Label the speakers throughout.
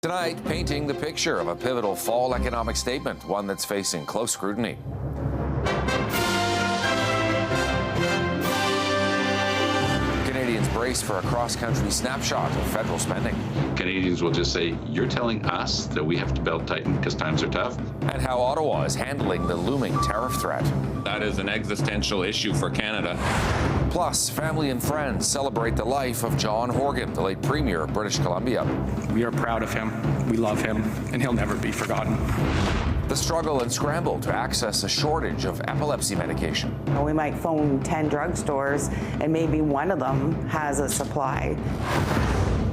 Speaker 1: Tonight, painting the picture of a pivotal fall economic statement, one that's facing close scrutiny. Canadians brace for a cross-country snapshot of federal spending.
Speaker 2: Canadians will just say, you're telling us that we have to belt tighten because times are tough.
Speaker 1: And how Ottawa is handling the looming tariff threat.
Speaker 3: That is an existential issue for Canada.
Speaker 1: Plus, family and friends celebrate the life of John Horgan, the late Premier of British Columbia.
Speaker 4: We are proud of him, we love him, and he'll never be forgotten.
Speaker 1: The struggle and scramble to access a shortage of epilepsy medication.
Speaker 5: We might phone 10 drugstores and maybe one of them has a supply.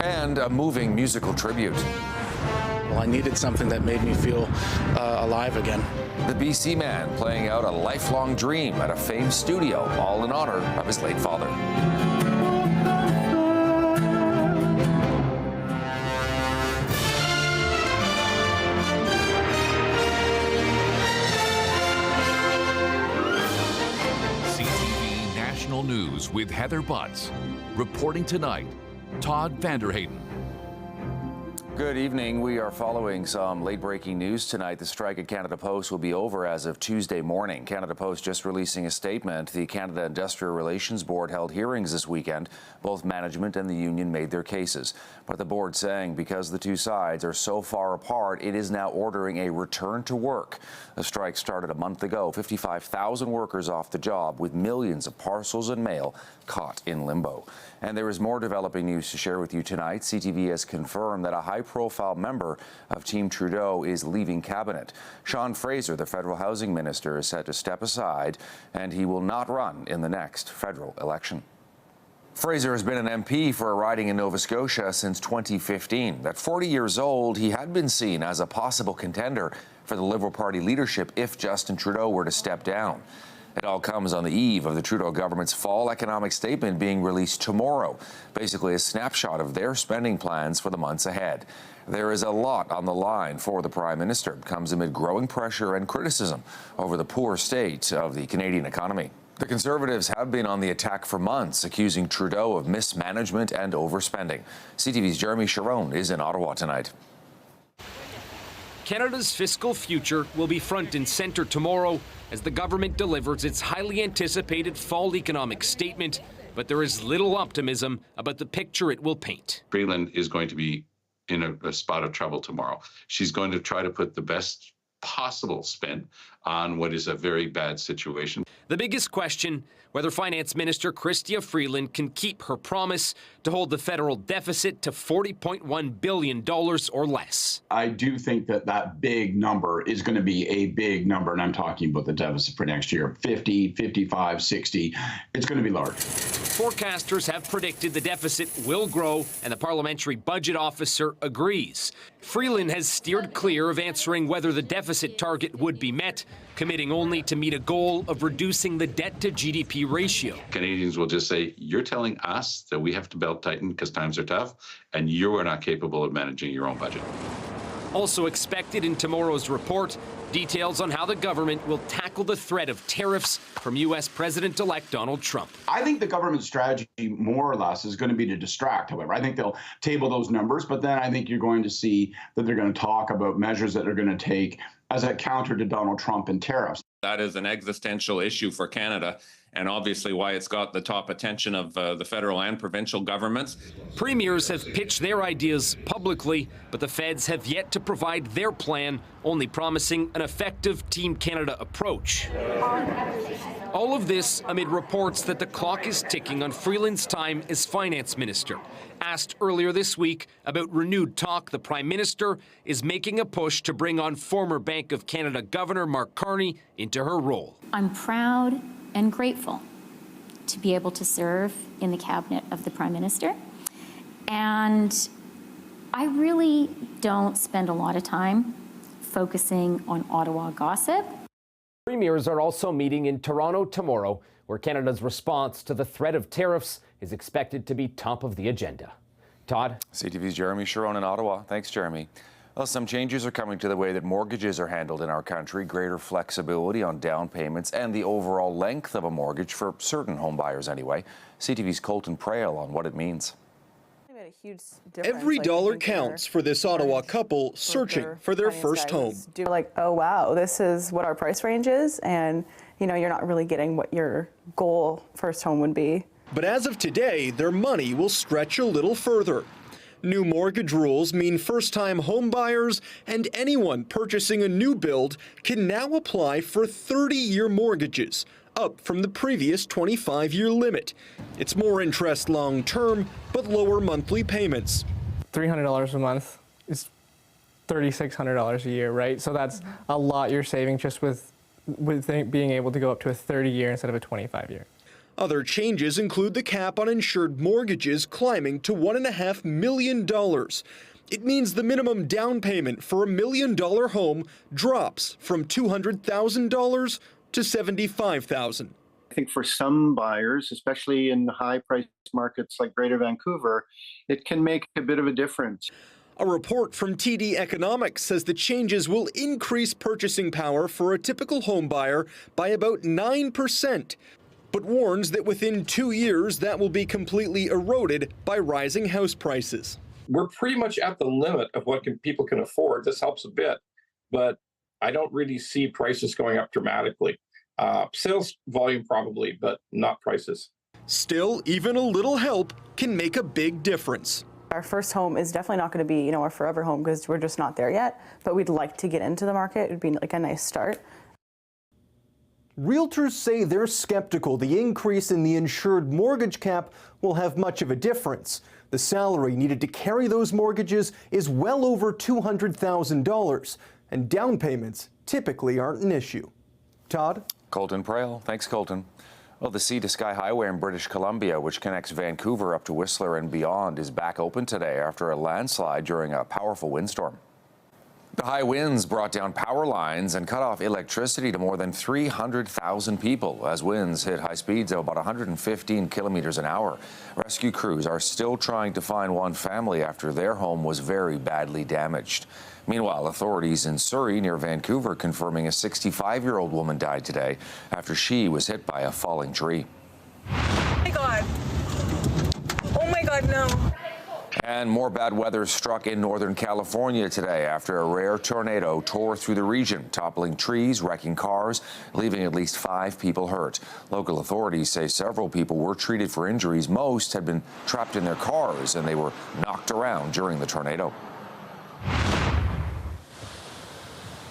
Speaker 1: And a moving musical tribute.
Speaker 6: Well, I needed something that made me feel alive again.
Speaker 1: The BC man playing out a lifelong dream at a famed studio, all in honor of his late father.
Speaker 7: CTV National News with Heather Butts. Reporting tonight, Todd Vanderhayden.
Speaker 1: Good evening. We are following some late-breaking news tonight. The strike at Canada Post will be over as of Tuesday morning. Canada Post just releasing a statement. The Canada Industrial Relations Board held hearings this weekend. Both management and the union made their cases. But the board saying because the two sides are so far apart, it is now ordering a return to work. The strike started a month ago. 55,000 workers off the job, with millions of parcels and mail caught in limbo. And there is more developing news to share with you tonight. CTV has confirmed that a high-profile member of Team Trudeau is leaving cabinet. Sean Fraser, the federal housing minister, is set to step aside, and he will not run in the next federal election. Fraser has been an MP for a riding in Nova Scotia since 2015. At 40 years old, he had been seen as a possible contender for the Liberal Party leadership if Justin Trudeau were to step down. It all comes on the eve of the Trudeau government's fall economic statement being released tomorrow, basically a snapshot of their spending plans for the months ahead. There is a lot on the line for the Prime Minister. It comes amid growing pressure and criticism over the poor state of the Canadian economy. The Conservatives have been on the attack for months, accusing Trudeau of mismanagement and overspending. CTV's Jeremy Sharon is in Ottawa tonight.
Speaker 8: Canada's fiscal future will be front and center tomorrow as the government delivers its highly anticipated fall economic statement, but there is little optimism about the picture it will paint.
Speaker 2: Freeland is going to be in a spot of trouble tomorrow. She's going to try to put the best possible spin on what is a very bad situation.
Speaker 8: The biggest question, whether Finance Minister Chrystia Freeland can keep her promise to hold the federal deficit to $40.1 billion or less.
Speaker 9: I do think that that big number is going to be a big number, and I'm talking about the deficit for next year, 50, 55, 60. It's going to be large.
Speaker 8: Forecasters have predicted the deficit will grow, and the parliamentary budget officer agrees. Freeland has steered clear of answering whether the deficit target would be met, committing only to meet a goal of reducing the debt-to-GDP ratio.
Speaker 2: Canadians will just say, you're telling us that we have to belt tighten because times are tough, and you are not capable of managing your own budget.
Speaker 8: Also expected in tomorrow's report, details on how the government will tackle the threat of tariffs from U.S. President-elect Donald Trump.
Speaker 9: I think the government strategy, more or less, is going to be to distract, however. I think they'll table those numbers, but then I think you're going to see that they're going to talk about measures that they're going to take as a counter to Donald Trump and tariffs.
Speaker 3: That is an existential issue for Canada, and obviously why it's got the top attention of the federal and provincial governments.
Speaker 8: Premiers have pitched their ideas publicly, but the feds have yet to provide their plan, only promising an effective Team Canada approach. All of this amid reports that the clock is ticking on Freeland's time as finance minister. Asked earlier this week about renewed talk, the Prime Minister is making a push to bring on former Bank of Canada Governor Mark Carney into her role.
Speaker 10: I'm proud and grateful to be able to serve in the cabinet of the Prime Minister. And I really don't spend a lot of time focusing on Ottawa gossip.
Speaker 8: Premiers are also meeting in Toronto tomorrow, where Canada's response to the threat of tariffs is expected to be top of the agenda. Todd?
Speaker 1: CTV's Jeremy Sharon in Ottawa. Thanks, Jeremy. Well, some changes are coming to the way that mortgages are handled in our country, greater flexibility on down payments and the overall length of a mortgage for certain home buyers anyway. CTV's Colton Prail on what it means.
Speaker 5: huge difference.
Speaker 11: Every dollar counts for this Ottawa couple searching for their first home.
Speaker 5: You're like, oh wow, this is what our price range is, and you're not really getting what your goal first home would be.
Speaker 11: But as of today, their money will stretch a little further. New mortgage rules mean first-time home buyers and anyone purchasing a new build can now apply for 30-year mortgages, up from the previous 25-year limit. It's more interest long-term, but lower monthly payments.
Speaker 4: $300 a month is $3,600 a year, right? So that's a lot you're saving just with being able to go up to a 30-year instead of a 25-year.
Speaker 11: Other changes include the cap on insured mortgages climbing to $1.5 million. It means the minimum down payment for a $1 million home drops from $200,000 to $75,000.
Speaker 12: I think for some buyers, especially in high-priced markets like Greater Vancouver, it can make a bit of a difference.
Speaker 11: A report from TD Economics says the changes will increase purchasing power for a typical home buyer by about 9%. But warns that within 2 years that will be completely eroded by rising house prices.
Speaker 13: We're pretty much at the limit of what people can afford. This helps a bit, but I don't really see prices going up dramatically. Sales volume probably, but not prices.
Speaker 11: Still, even a little help can make a big difference.
Speaker 5: Our first home is definitely not going to be, our forever home because we're just not there yet, but we'd like to get into the market. It would be like a nice start.
Speaker 11: Realtors say they're skeptical the increase in the insured mortgage cap will have much of a difference. The salary needed to carry those mortgages is well over $200,000, and down payments typically aren't an issue. Todd?
Speaker 1: Colton Prale. Thanks, Colton. Well, the Sea to Sky Highway in British Columbia, which connects Vancouver up to Whistler and beyond, is back open today after a landslide during a powerful windstorm. The high winds brought down power lines and cut off electricity to more than 300,000 people as winds hit high speeds of about 115 kilometers an hour. Rescue crews are still trying to find one family after their home was very badly damaged. Meanwhile, authorities in Surrey near Vancouver confirming a 65-year-old woman died today after she was hit by a falling tree.
Speaker 14: Oh my God. Oh my God, no.
Speaker 1: And more bad weather struck in Northern California today after a rare tornado tore through the region, toppling trees, wrecking cars, leaving at least 5 people hurt. Local authorities say several people were treated for injuries. Most had been trapped in their cars and they were knocked around during the tornado.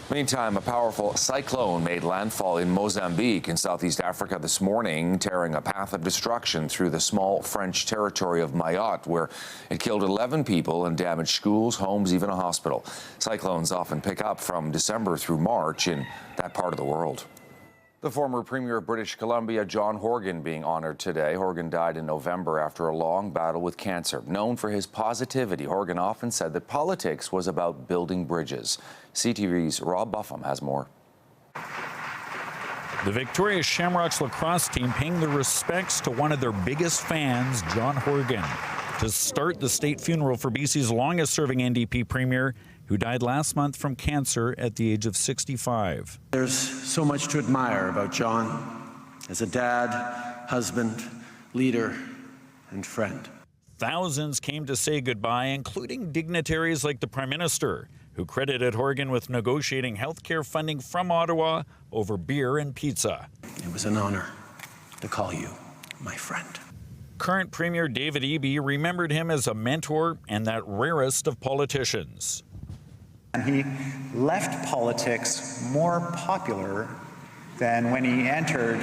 Speaker 1: Meantime, a powerful cyclone made landfall in Mozambique in Southeast Africa this morning, tearing a path of destruction through the small French territory of Mayotte, where it killed 11 people and damaged schools, homes, even a hospital. Cyclones often pick up from December through March in that part of the world. The former Premier of British Columbia, John Horgan, being honored today. Horgan died in November after a long battle with cancer. Known for his positivity, Horgan often said that politics was about building bridges. CTV's Rob Buffum has more.
Speaker 15: The victorious Shamrocks lacrosse team paying their respects to one of their biggest fans, John Horgan, to start the state funeral for BC's longest-serving NDP Premier, who died last month from cancer at the age of 65.
Speaker 16: There's so much to admire about John as a dad, husband, leader, and friend.
Speaker 15: Thousands came to say goodbye, including dignitaries like the Prime Minister, who credited Horgan with negotiating health care funding from Ottawa over beer and pizza.
Speaker 16: It was an honor to call you my friend.
Speaker 15: Current Premier David Eby remembered him as a mentor and that rarest of politicians.
Speaker 17: And he left politics more popular than when he entered.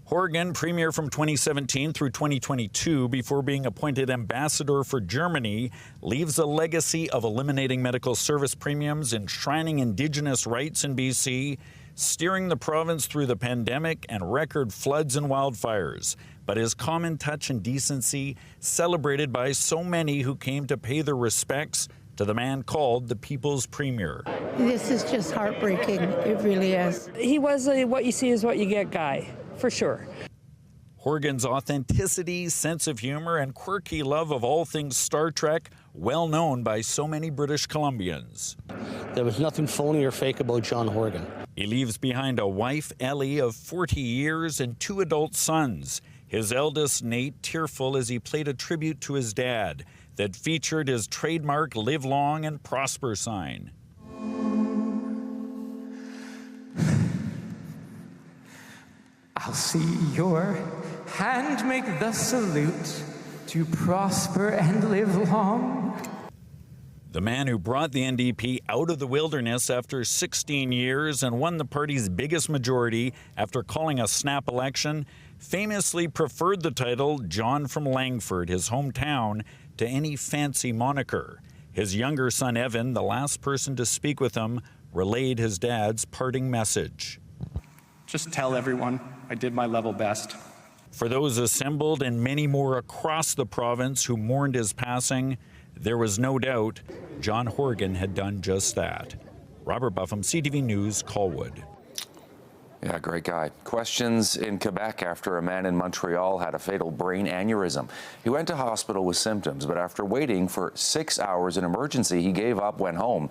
Speaker 15: Horgan, Premier from 2017 through 2022, before being appointed ambassador for Germany, leaves a legacy of eliminating medical service premiums, enshrining Indigenous rights in BC, steering the province through the pandemic and record floods and wildfires. But his common touch and decency celebrated by so many who came to pay their respects to the man called the People's Premier.
Speaker 18: This is just heartbreaking. It really is.
Speaker 19: He was a what you see is what you get guy, for sure.
Speaker 15: Horgan's authenticity, sense of humor, and quirky love of all things Star Trek, well known by so many British Columbians.
Speaker 6: There was nothing phony or fake about John Horgan.
Speaker 15: He leaves behind a wife, Ellie, of 40 years and 2 adult sons. His eldest, Nate, tearful as he played a tribute to his dad that featured his trademark Live Long and Prosper sign.
Speaker 20: I'll see your hand make the salute to prosper and live long.
Speaker 15: The man who brought the NDP out of the wilderness after 16 years and won the party's biggest majority after calling a snap election famously preferred the title John from Langford, his hometown, to any fancy moniker. His younger son, Evan, the last person to speak with him, relayed his dad's parting message.
Speaker 21: Just tell everyone I did my level best.
Speaker 15: For those assembled and many more across the province who mourned his passing, there was no doubt John Horgan had done just that. Robert Buffum, CTV News, Colwood.
Speaker 1: Yeah, great guy. Questions in Quebec after a man in Montreal had a fatal brain aneurysm. He went to hospital with symptoms, but after waiting for 6 hours in emergency, he gave up, went home.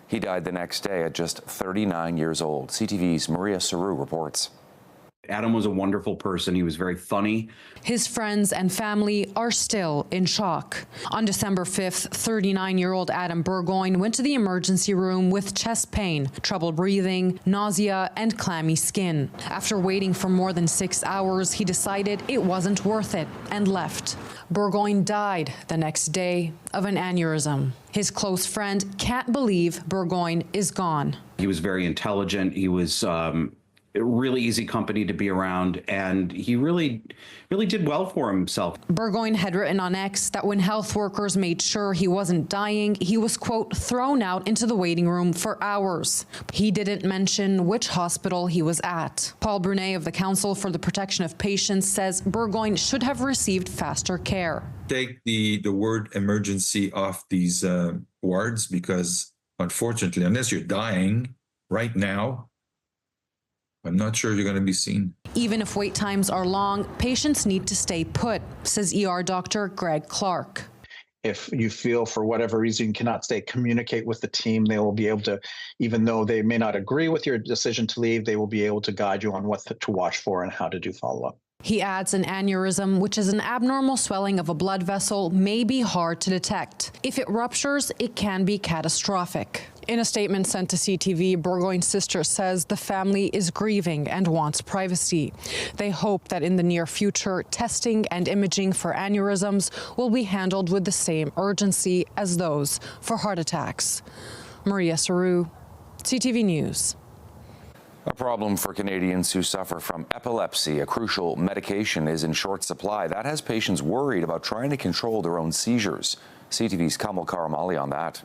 Speaker 1: He died the next day at just 39 years old. CTV's Maria Saru reports.
Speaker 22: Adam was a wonderful person. He was very funny.
Speaker 23: His friends and family are still in shock. On December 5th, 39-year-old Adam Burgoyne went to the emergency room with chest pain, trouble breathing, nausea, and clammy skin. After waiting for more than 6 hours, he decided it wasn't worth it and left. Burgoyne died the next day of an aneurysm. His close friend can't believe Burgoyne is gone.
Speaker 22: He was very intelligent. He was really easy company to be around, and he really did well for himself.
Speaker 23: Burgoyne had written on X that when health workers made sure he wasn't dying, he was, quote, thrown out into the waiting room for hours. He didn't mention which hospital he was at. Paul Brunet of the Council for the Protection of Patients says Burgoyne should have received faster care.
Speaker 24: Take the word emergency off these wards, because unfortunately, unless you're dying right now, I'm not sure you're going to be seen.
Speaker 23: Even if wait times are long, patients need to stay put, says ER doctor Greg Clark.
Speaker 25: If you feel for whatever reason you cannot stay, communicate with the team. They will be able to, even though they may not agree with your decision to leave, they will be able to guide you on what to watch for and how to do follow-up.
Speaker 23: He adds an aneurysm, which is an abnormal swelling of a blood vessel, may be hard to detect. If it ruptures, it can be catastrophic. In a statement sent to CTV, Burgoyne's sister says the family is grieving and wants privacy. They hope that in the near future, testing and imaging for aneurysms will be handled with the same urgency as those for heart attacks. Maria Saru, CTV News.
Speaker 1: A problem for Canadians who suffer from epilepsy. A crucial medication is in short supply. That has patients worried about trying to control their own seizures. CTV's Kamal Karamali on that.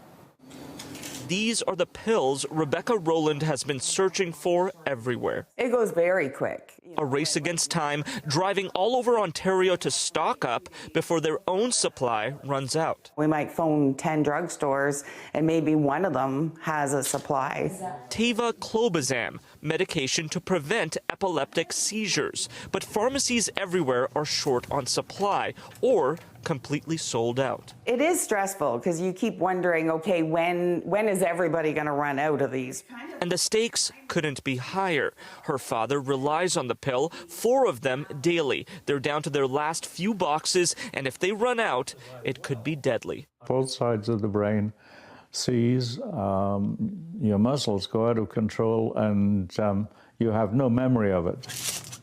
Speaker 26: These are the pills Rebecca Rowland has been searching for everywhere.
Speaker 27: It goes very quick.
Speaker 26: A race against time, driving all over Ontario to stock up before their own supply runs out.
Speaker 27: We might phone 10 drugstores and maybe one of them has a supply.
Speaker 26: Teva clobazam, medication to prevent epileptic seizures. But pharmacies everywhere are short on supply or completely sold out.
Speaker 27: It is stressful because you keep wondering, okay, when is everybody going to run out of these?
Speaker 26: And the stakes couldn't be higher. Her father relies on the pill, 4 of them daily. They're down to their last few boxes, and if they run out, it could be deadly.
Speaker 28: Both sides of the brain seize, your muscles go out of control, and you have no memory of it.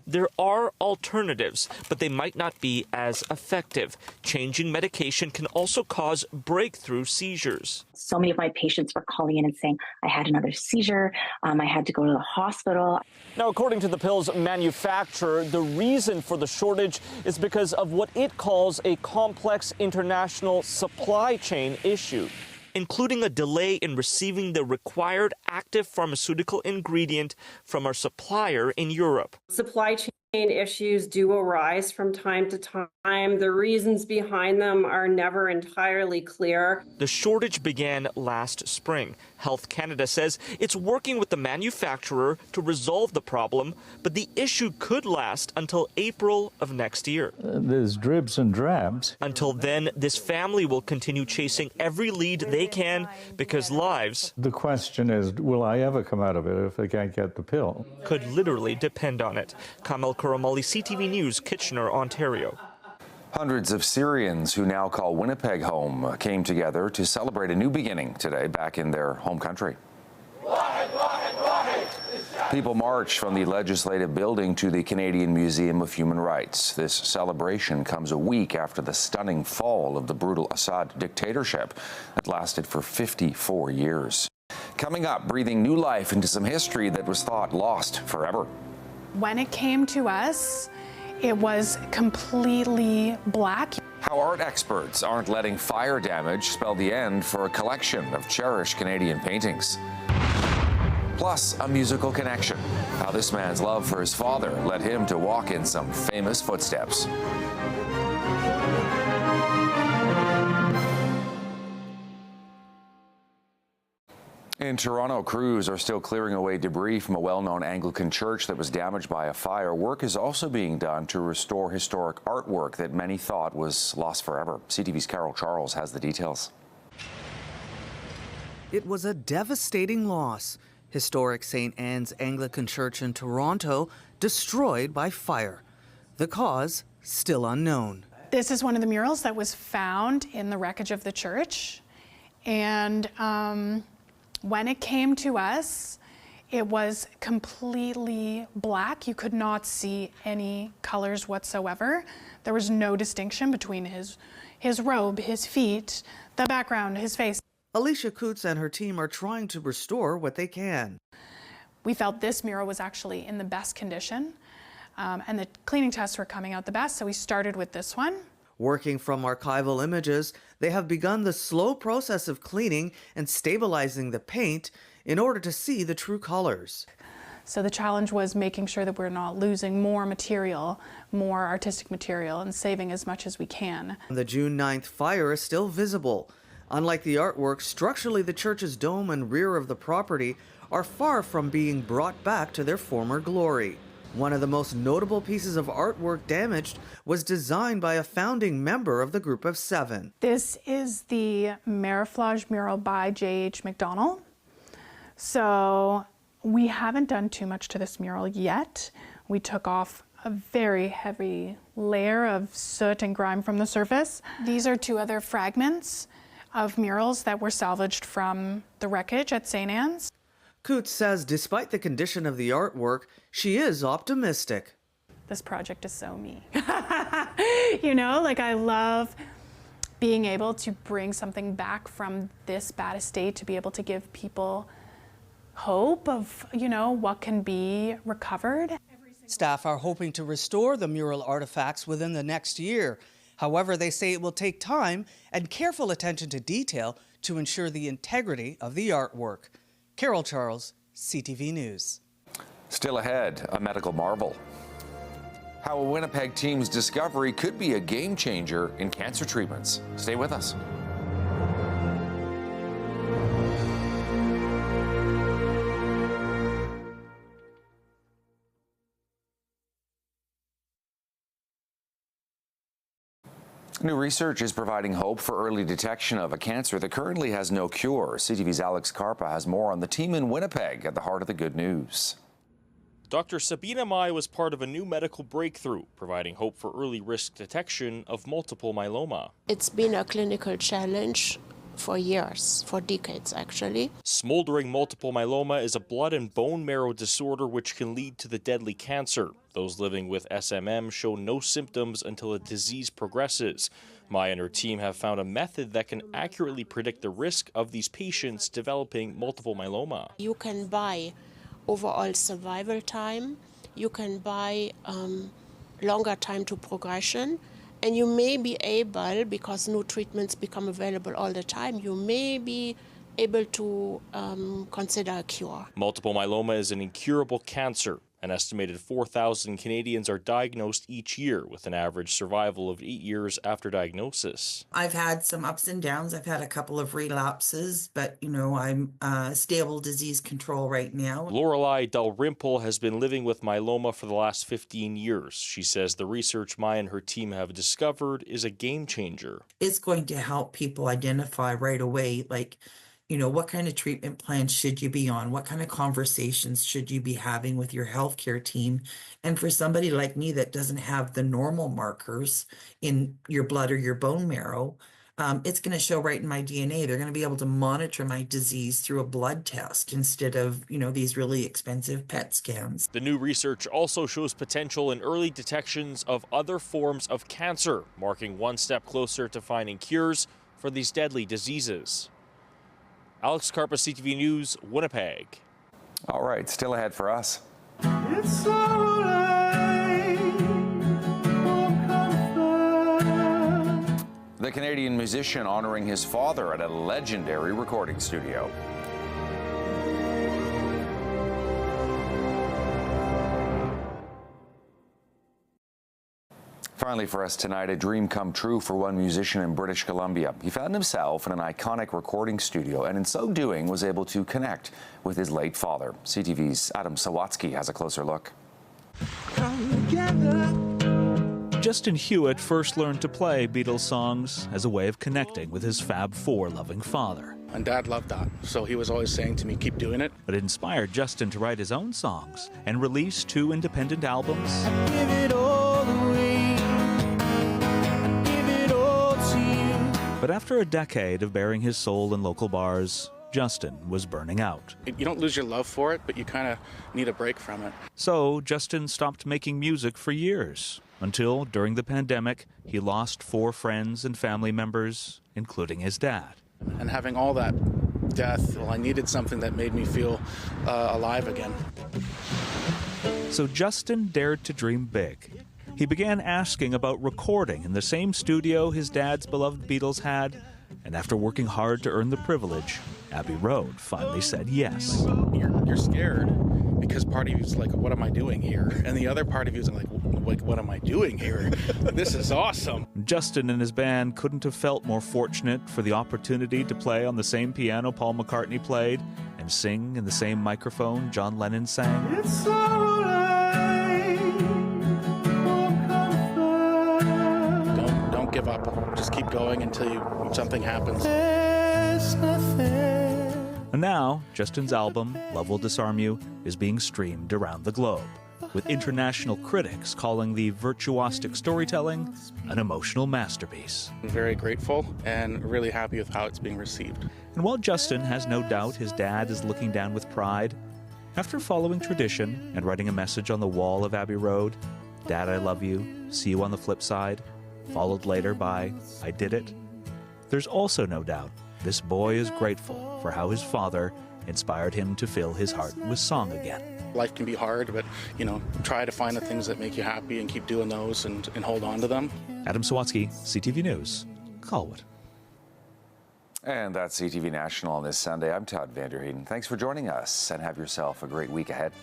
Speaker 26: There are alternatives, but they might not be as effective. Changing medication can also cause breakthrough seizures.
Speaker 29: So many of my patients were calling in and saying, I had another seizure, I had to go to the hospital.
Speaker 26: Now, according to the pill's manufacturer, the reason for the shortage is because of what it calls a complex international supply chain issue, including a delay in receiving the required active pharmaceutical ingredient from our supplier in Europe.
Speaker 30: Supply chain issues do arise from time to time. The reasons behind them are never entirely clear.
Speaker 26: The shortage began last spring. Health Canada says it's working with the manufacturer to resolve the problem, but the issue could last until April of next year.
Speaker 28: There's dribs and drabs.
Speaker 26: Until then, this family will continue chasing every lead they can because lives...
Speaker 28: The question is, will I ever come out of it if I can't get the pill?
Speaker 26: ...could literally depend on it. Kamal Karamali, CTV News, Kitchener, Ontario.
Speaker 1: Hundreds of Syrians who now call Winnipeg home came together to celebrate a new beginning today back in their home country. People marched from the Legislative Building to the Canadian Museum of Human Rights. This celebration comes a week after the stunning fall of the brutal Assad dictatorship that lasted for 54 years. Coming up, breathing new life into some history that was thought lost forever.
Speaker 2: When it came to us, it was completely black.
Speaker 1: How art experts aren't letting fire damage spell the end for a collection of cherished Canadian paintings. Plus, a musical connection. How this man's love for his father led him to walk in some famous footsteps. In Toronto, crews are still clearing away debris from a well-known Anglican church that was damaged by a fire. Work is also being done to restore historic artwork that many thought was lost forever. CTV's Carol Charles has the details.
Speaker 3: It was a devastating loss. Historic St. Anne's Anglican Church in Toronto destroyed by fire. The cause still unknown.
Speaker 2: This is one of the murals that was found in the wreckage of the church. And when it came to us, it was completely black. You could not see any colors whatsoever. There was no distinction between his robe, his feet, the background, his face.
Speaker 3: Alicia Coots and her team are trying to restore what they can.
Speaker 2: We felt this mural was actually in the best condition, and the cleaning tests were coming out the best, so we started with this one.
Speaker 3: Working from archival images, they have begun the slow process of cleaning and stabilizing the paint in order to see the true colors.
Speaker 2: So the challenge was making sure that we're not losing more material, more artistic material, and saving as much as we can.
Speaker 3: The June 9th fire is still visible. Unlike the artwork, structurally the church's dome and rear of the property are far from being brought back to their former glory. One of the most notable pieces of artwork damaged was designed by a founding member of the Group of Seven.
Speaker 2: This is the Mariflage mural by J.H. MacDonald. So we haven't done too much to this mural yet. We took off a very heavy layer of soot and grime from the surface. These are two other fragments of murals that were salvaged from the wreckage at St. Anne's.
Speaker 3: Coots says despite the condition of the artwork, she is optimistic.
Speaker 2: This project is so me. You know, like I love being able to bring something back from this bad estate to be able to give people hope of, you know, what can be recovered.
Speaker 3: Staff are hoping to restore the mural artifacts within the next year. However, they say it will take time and careful attention to detail to ensure the integrity of the artwork. Carol Charles, CTV News.
Speaker 1: Still ahead, a medical marvel. How a Winnipeg team's discovery could be a game changer in cancer treatments. Stay with us. New research is providing hope for early detection of a cancer that currently has no cure. CTV's Alex Carpa has more on the team in Winnipeg at the heart of the good news.
Speaker 26: Dr. Sabina Mai was part of a new medical breakthrough, providing hope for early risk detection of multiple myeloma.
Speaker 4: It's been a clinical challenge for years, for decades actually.
Speaker 26: Smoldering multiple myeloma is a blood and bone marrow disorder which can lead to the deadly cancer. Those living with SMM show no symptoms until a disease progresses. Mai and her team have found a method that can accurately predict the risk of these patients developing multiple myeloma.
Speaker 4: You can buy overall survival time, you can buy longer time to progression, and you may be able, because new treatments become available all the time, you may be able to consider a cure.
Speaker 26: Multiple myeloma is an incurable cancer. An estimated 4,000 Canadians are diagnosed each year with an average survival of 8 years after diagnosis.
Speaker 5: I've had some ups and downs. I've had a couple of relapses, but you know, I'm stable disease control right now.
Speaker 26: Lorelei Dalrymple has been living with myeloma for the last 15 years. She says the research Mai and her team have discovered is a game changer.
Speaker 5: It's going to help people identify right away, like, what kind of treatment plans should you be on? What kind of conversations should you be having with your healthcare team? And for somebody like me that doesn't have the normal markers in your blood or your bone marrow, it's going to show right in my DNA. They're going to be able to monitor my disease through a blood test instead of, these really expensive PET scans.
Speaker 26: The new research also shows potential in early detections of other forms of cancer, marking one step closer to finding cures for these deadly diseases. Alex Carpa, CTV News, Winnipeg.
Speaker 1: All right, still ahead for us.
Speaker 7: It's all right.
Speaker 1: The Canadian musician honoring his father at a legendary recording studio. Finally for us tonight, a dream come true for one musician in British Columbia. He found himself in an iconic recording studio and in so doing was able to connect with his late father. CTV's Adam Sawatsky has a closer look.
Speaker 8: Justin Hewitt first learned to play Beatles songs as a way of connecting with his Fab Four loving father.
Speaker 6: And Dad loved that, so he was always saying to me, keep doing it.
Speaker 8: But it inspired Justin to write his own songs and release 2 independent albums.
Speaker 7: Give it all away. Give it all to you.
Speaker 8: But after a decade of bearing his soul in local bars, Justin was burning out.
Speaker 6: You don't lose your love for it, but you kind of need a break from it.
Speaker 8: So Justin stopped making music for years, until during the pandemic, he lost 4 friends and family members, including his dad.
Speaker 6: And having all that death, I needed something that made me feel alive again.
Speaker 8: So Justin dared to dream big. He began asking about recording in the same studio his dad's beloved Beatles had, and after working hard to earn the privilege, Abbey Road finally said yes.
Speaker 6: You're scared because part of you is like, what am I doing here? And the other part of you is like, what am I doing here? This is awesome.
Speaker 8: Justin and his band couldn't have felt more fortunate for the opportunity to play on the same piano Paul McCartney played and sing in the same microphone John Lennon sang.
Speaker 7: It's all right.
Speaker 6: Don't give up. Just keep going until something happens.
Speaker 7: There's nothing.
Speaker 8: And now, Justin's album, Love Will Disarm You, is being streamed around the globe, with international critics calling the virtuosic storytelling an emotional masterpiece.
Speaker 6: I'm very grateful and really happy with how it's being received.
Speaker 8: And while Justin has no doubt his dad is looking down with pride, after following tradition and writing a message on the wall of Abbey Road, Dad, I love you, see you on the flip side, followed later by, I did it, there's also no doubt this boy is grateful for how his father inspired him to fill his heart with song again.
Speaker 6: Life can be hard, but, try to find the things that make you happy and keep doing those and hold on to them.
Speaker 8: Adam Sawatsky, CTV News, Colwood.
Speaker 1: And that's CTV National on this Sunday. I'm Todd Vanderheyden. Thanks for joining us and have yourself a great week ahead.